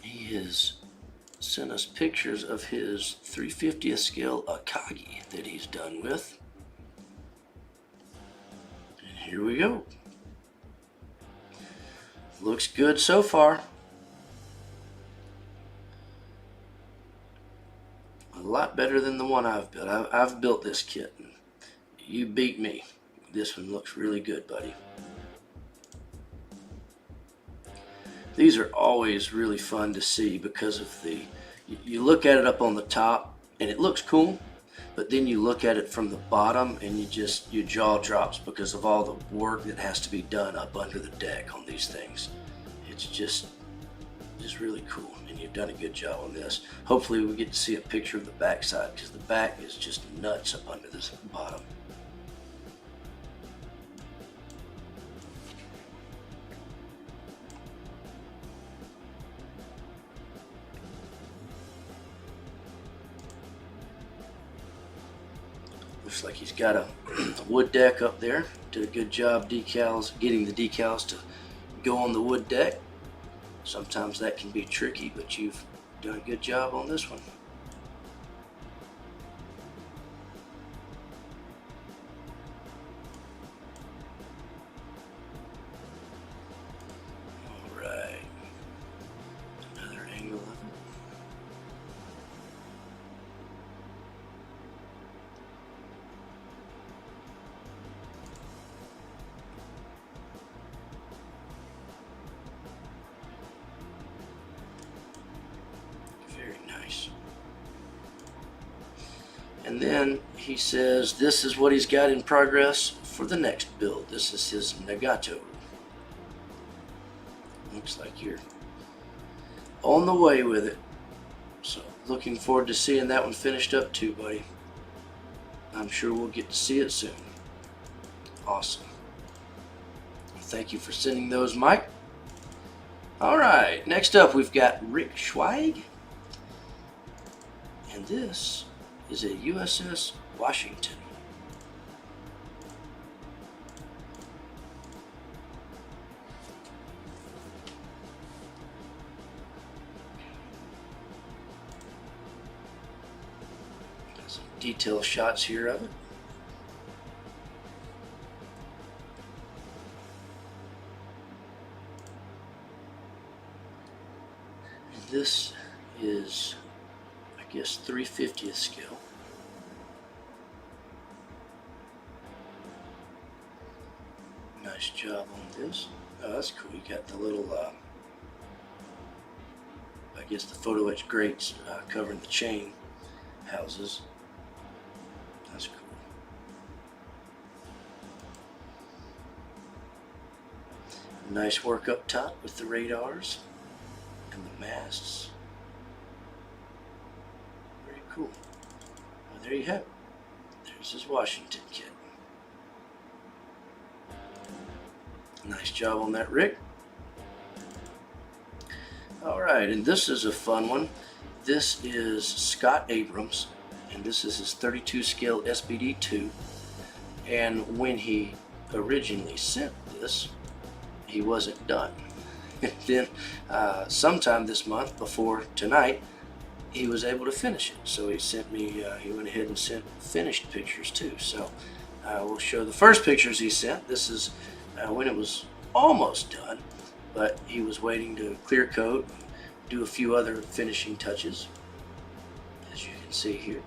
He has sent us pictures of his 350th scale Akagi that he's done with. And here we go. Looks good so far. A lot better than the one I've built. I've built this kit. You beat me. This one looks really good, buddy. These are always really fun to see because of you look at it up on the top and it looks cool, but then you look at it from the bottom and your jaw drops because of all the work that has to be done up under the deck on these things. It's just really cool, and you've done a good job on this. Hopefully we get to see a picture of the back side, because the back is just nuts up under this bottom. Looks like he's got a wood deck up there. Did a good job getting the decals to go on the wood deck. Sometimes that can be tricky, but you've done a good job on this one. All right, another angle of it. And then he says this is what he's got in progress for the next build. This is his Nagato. Looks like you're on the way with it. So looking forward to seeing that one finished up too, buddy. I'm sure we'll get to see it soon. Awesome. Thank you for sending those, Mike. All right, next up we've got Rick Schweig. And this is a USS Washington. Got some detail shots here of it. And this is, I guess, 350th scale. Nice job on this. Oh, that's cool. You got the little, I guess the photo etch grates covering the chain houses. That's cool. Nice work up top with the radars and the masts. Very cool. Well, there you have it. There's his Washington kit. Nice job on that, Rick. Alright, and this is a fun one. This is Scott Abrams, and this is his 32 scale SBD2. And when he originally sent this, he wasn't done. And then sometime this month, before tonight, he was able to finish it. So he sent me, he went ahead and sent finished pictures too. So we'll show the first pictures he sent. This is when it was almost done, but he was waiting to clear coat and do a few other finishing touches, as you can see here.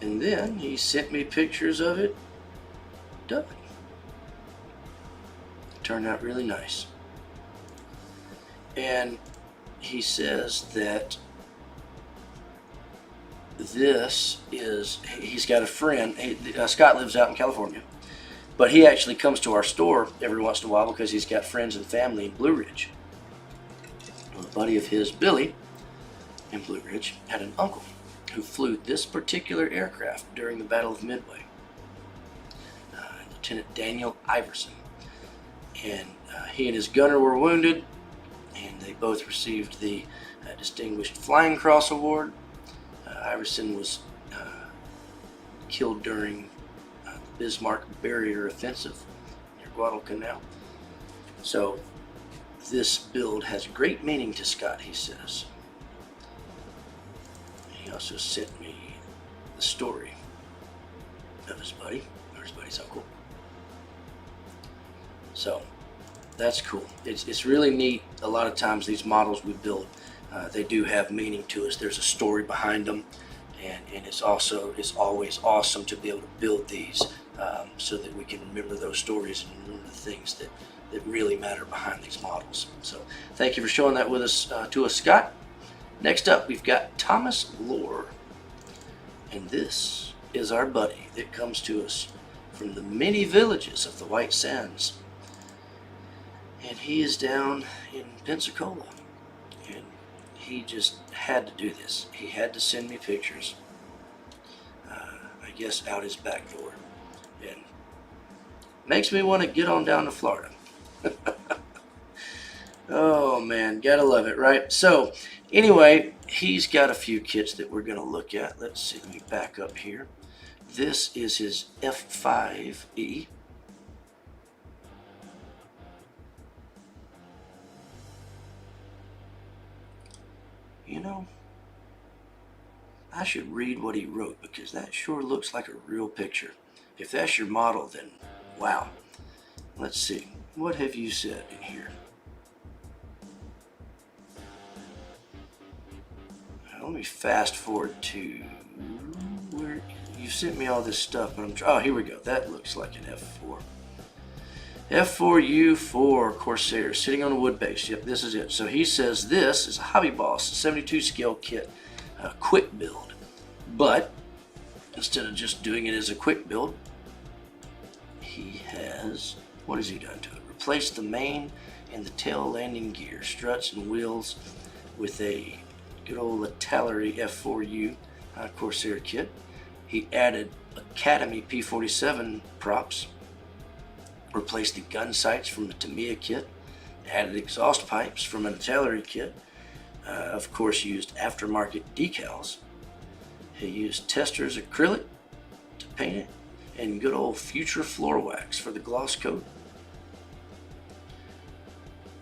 And then he sent me pictures of it done. Turned out really nice. And he says that this is, he's got a friend, Scott lives out in California, but he actually comes to our store every once in a while because he's got friends and family in Blue Ridge. A buddy of his, Billy, in Blue Ridge, had an uncle who flew this particular aircraft during the Battle of Midway, Lieutenant Daniel Iverson. And he and his gunner were wounded, and they both received the Distinguished Flying Cross Award. Iverson was killed during Bismarck Barrier Offensive near Guadalcanal. So this build has great meaning to Scott, he says. He also sent me the story of his buddy, or his buddy's uncle. So that's cool. It's really neat. A lot of times these models we build, they do have meaning to us. There's a story behind them, and it's always awesome to be able to build these so that we can remember those stories and remember the things that really matter behind these models. So thank you for showing that with us to us, Scott. Next up, we've got Thomas Lohr, and this is our buddy that comes to us from the many villages of the White Sands. And he is down in Pensacola, and he just had to do this. He had to send me pictures, I guess out his back door, and makes me want to get on down to Florida. Oh man, gotta love it, right? So anyway, he's got a few kits that we're gonna look at. Let's see, let me back up here. This is his F5E. You know, I should read what he wrote, because that sure looks like a real picture. If that's your model, then wow. Let's see, what have you said in here? Let me fast forward to where you sent me all this stuff, but oh, here we go. That looks like an F4. F4U4 Corsair sitting on a wood base. Yep, this is it. So he says this is a Hobby Boss 72 scale kit, a quick build. But instead of just doing it as a quick build, he has, what has he done to it? Replaced the main and the tail landing gear, struts and wheels with a good old Latillery F4U Corsair kit. He added Academy P47 props, replaced the gun sights from a Tamiya kit, added exhaust pipes from an Latillery kit, of course used aftermarket decals. He used Tester's acrylic to paint it, and good old Future floor wax for the gloss coat.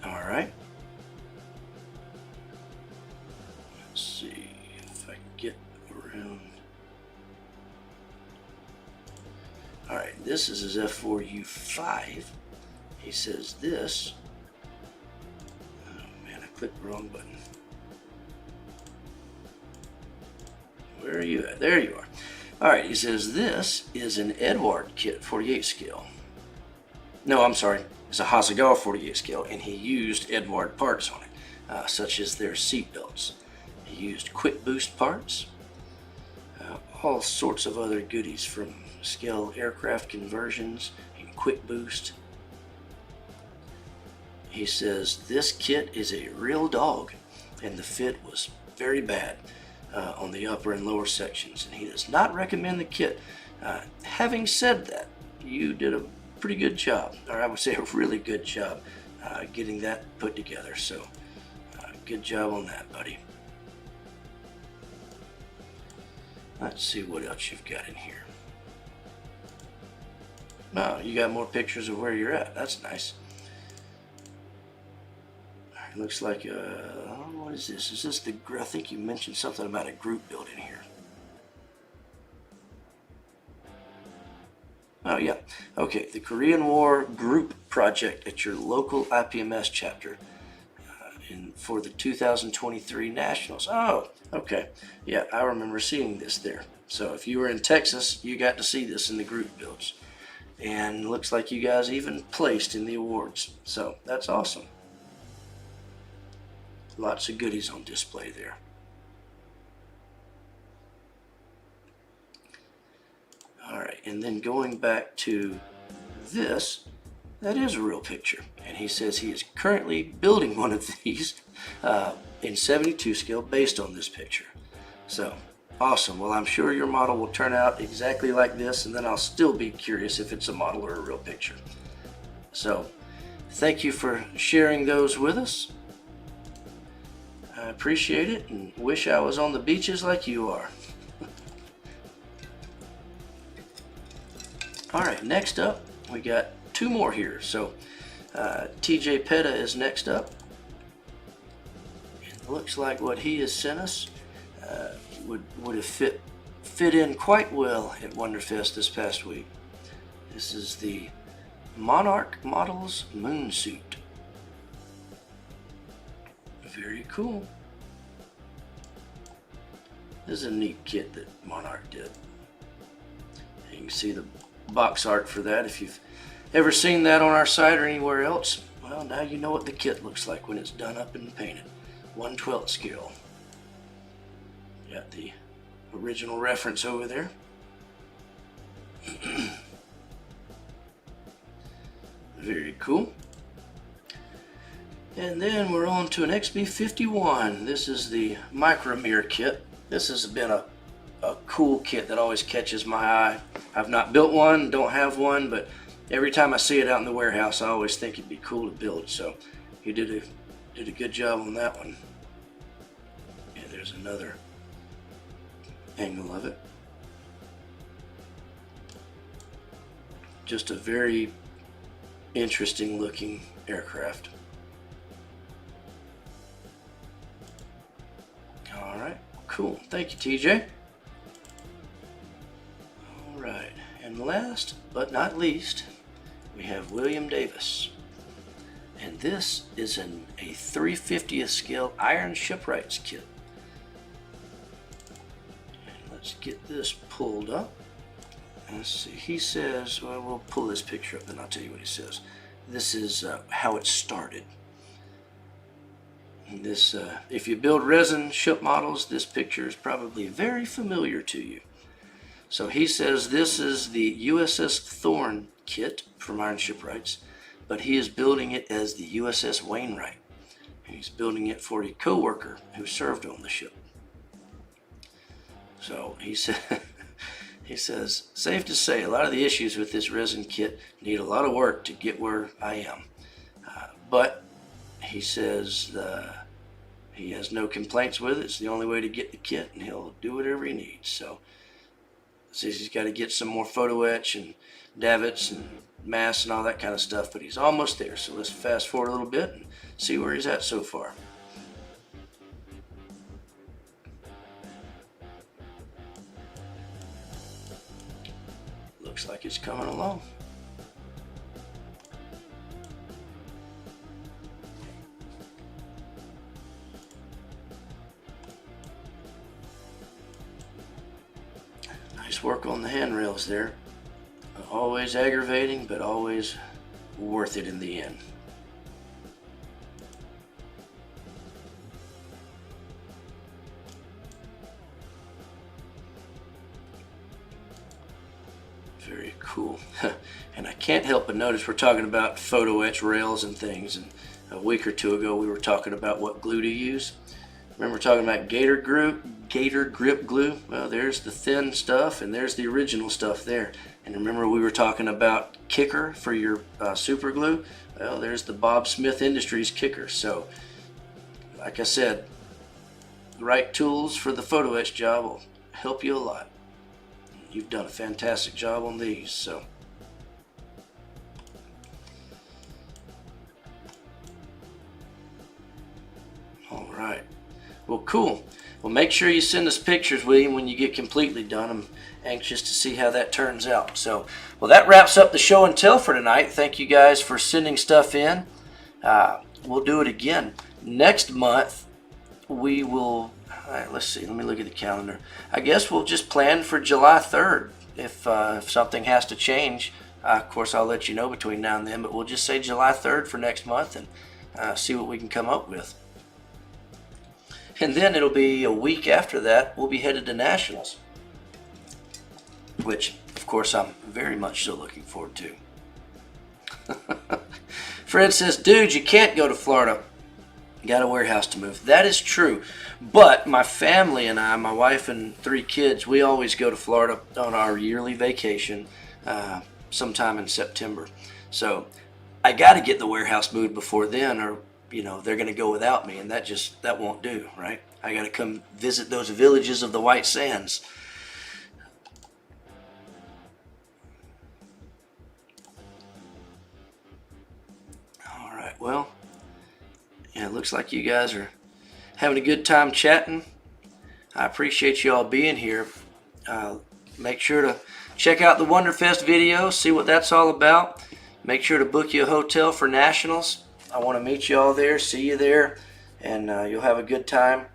Alright. Let's see if I can get around. Alright, this is his F4U5. He says this. Oh man, I clicked the wrong button. Where are you at? There you are. Alright, he says this is an Edward kit, 48 scale. No, I'm sorry. It's a Hasegawa 48 scale, and he used Edward parts on it, such as their seat belts. He used quick boost parts, all sorts of other goodies from scale aircraft conversions and quick boost. He says this kit is a real dog, and the fit was very bad on the upper and lower sections, and he does not recommend the kit. Having said that, you did a pretty good job, or I would say a really good job getting that put together, so good job on that, buddy. Let's see what else you've got in here. Oh, you got more pictures of where you're at. That's nice. It looks like what is this? Is this the? I think you mentioned something about a group build in here. Oh yeah. Okay, the Korean War group project at your local IPMS chapter for the 2023 Nationals. Oh, okay. Yeah, I remember seeing this there. So if you were in Texas, you got to see this in the group builds. And looks like you guys even placed in the awards. So that's awesome. Lots of goodies on display there. Alright, and then going back to this, that is a real picture. And he says he is currently building one of these in 72 scale based on this picture. So, awesome. Well, I'm sure your model will turn out exactly like this, and then I'll still be curious if it's a model or a real picture. So, thank you for sharing those with us. I appreciate it and wish I was on the beaches like you are. All right. right, next up, we got two more here. So TJ Petta is next up. It looks like what he has sent us would have fit in quite well at WonderFest this past week. This is the Monarch Models Moon Suit. Very cool. This is a neat kit that Monarch did. You can see the box art for that. If you've ever seen that on our site or anywhere else, well, now you know what the kit looks like when it's done up and painted. 1/12 scale. Got the original reference over there. Very cool. And then we're on to an XB51. This is the Micro Mirror kit. This has been a cool kit that always catches my eye. I've not built one, don't have one, but every time I see it out in the warehouse, I always think it'd be cool to build. So he did a good job on that one. Yeah, there's another angle of it. Just a very interesting looking aircraft. All right, cool. Thank you, TJ. All right, and last but not least, we have William Davis. And this is a 3/50th scale Iron Shipwrights kit. And let's get this pulled up. Let's see, he says, well, we'll pull this picture up and I'll tell you what he says. This is how it started. And this, if you build resin ship models, this picture is probably very familiar to you. So he says this is the USS Thorn kit from Iron Shipwrights, but he is building it as the USS Wainwright. And he's building it for a co-worker who served on the ship. So he said, he says, safe to say, a lot of the issues with this resin kit need a lot of work to get where I am. But he says he has no complaints with it. It's the only way to get the kit, and he'll do whatever he needs. So says he's got to get some more photo etch and davits and masks and all that kind of stuff, but he's almost there. So let's fast forward a little bit and see where he's at so far. Looks like it's coming along. Nice work on the handrails there. Always aggravating, but always worth it in the end. Very cool. And I can't help but notice we're talking about photo etch rails and things, and a week or two ago we were talking about what glue to use. Remember talking about Gator grip glue? Well, there's the thin stuff and there's the original stuff there. And remember we were talking about Kicker for your super glue? Well, there's the Bob Smith Industries Kicker. So, like I said, the right tools for the photo etch job will help you a lot. You've done a fantastic job on these. So, all right. Well, cool. Well, make sure you send us pictures, William, when you get completely done. I'm anxious to see how that turns out. So, well, that wraps up the show and tell for tonight. Thank you guys for sending stuff in. We'll do it again. Next month, we will, all right, let's see. Let me look at the calendar. I guess we'll just plan for July 3rd. If something has to change, of course, I'll let you know between now and then, but we'll just say July 3rd for next month and see what we can come up with. And then it'll be a week after that, we'll be headed to Nationals, which, of course, I'm very much so looking forward to. Fred says, dude, you can't go to Florida. You got a warehouse to move. That is true. But my family and I, my wife and 3 kids, we always go to Florida on our yearly vacation sometime in September. So I got to get the warehouse moved before then, or you know, they're going to go without me, and that won't do, right? I got to come visit those villages of the White Sands. well, yeah, it looks like you guys are having a good time chatting. I appreciate you all being here. Make sure to check out the WonderFest video, see what that's all about. Make sure to book you a hotel for Nationals. I want to meet you all there, see you there, and you'll have a good time.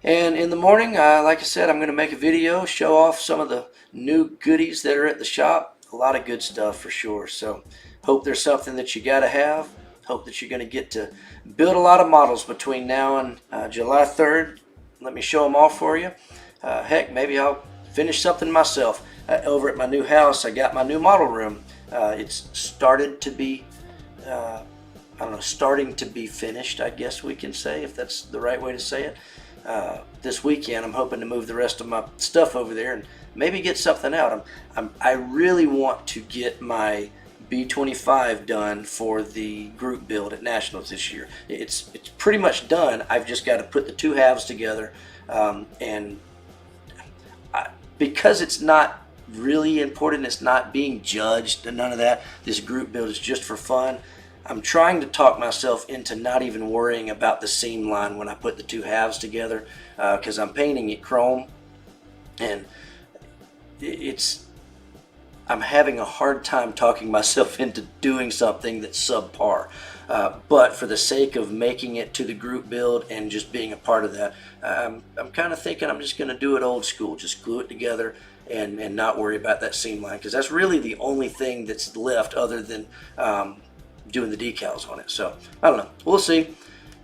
And in the morning, like I said, I'm going to make a video, show off some of the new goodies that are at the shop. A lot of good stuff for sure. So hope there's something that you got to have. Hope that you're going to get to build a lot of models between now and July 3rd. Let me show them all for you. Heck, maybe I'll finish something myself. Over at my new house, I got my new model room. It's started to be, starting to be finished, I guess we can say, if that's the right way to say it. This weekend, I'm hoping to move the rest of my stuff over there and maybe get something out. I really want to get my B25 done for the group build at Nationals this year. It's pretty much done. I've just got to put the two halves together, because it's not really important, it's not being judged and none of that. This group build is just for fun. I'm trying to talk myself into not even worrying about the seam line when I put the two halves together, because I'm painting it chrome, and I'm having a hard time talking myself into doing something that's subpar. But for the sake of making it to the group build and just being a part of that, I'm kind of thinking I'm just going to do it old school, just glue it together and not worry about that seam line, because that's really the only thing that's left other than doing the decals on it. So I don't know, we'll see.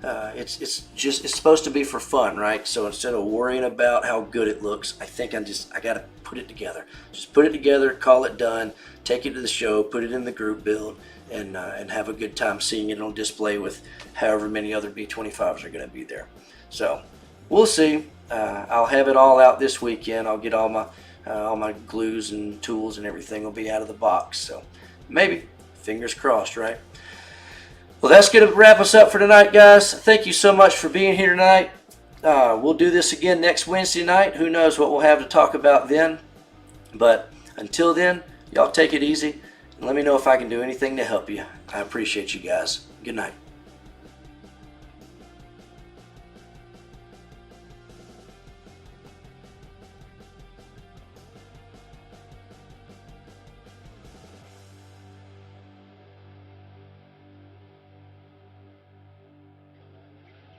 It's supposed to be for fun, right? So instead of worrying about how good it looks, I think I gotta put it together. Just put it together, call it done, take it to the show, put it in the group build, and have a good time seeing it on display with however many other B25s are gonna be there. So we'll see. I'll have it all out this weekend. I'll get all my glues and tools and everything will be out of the box. So maybe, fingers crossed, right? Well, that's going to wrap us up for tonight, guys. Thank you so much for being here tonight. We'll do this again next Wednesday night. Who knows what we'll have to talk about then. But until then, y'all take it easy. And let me know if I can do anything to help you. I appreciate you guys. Good night.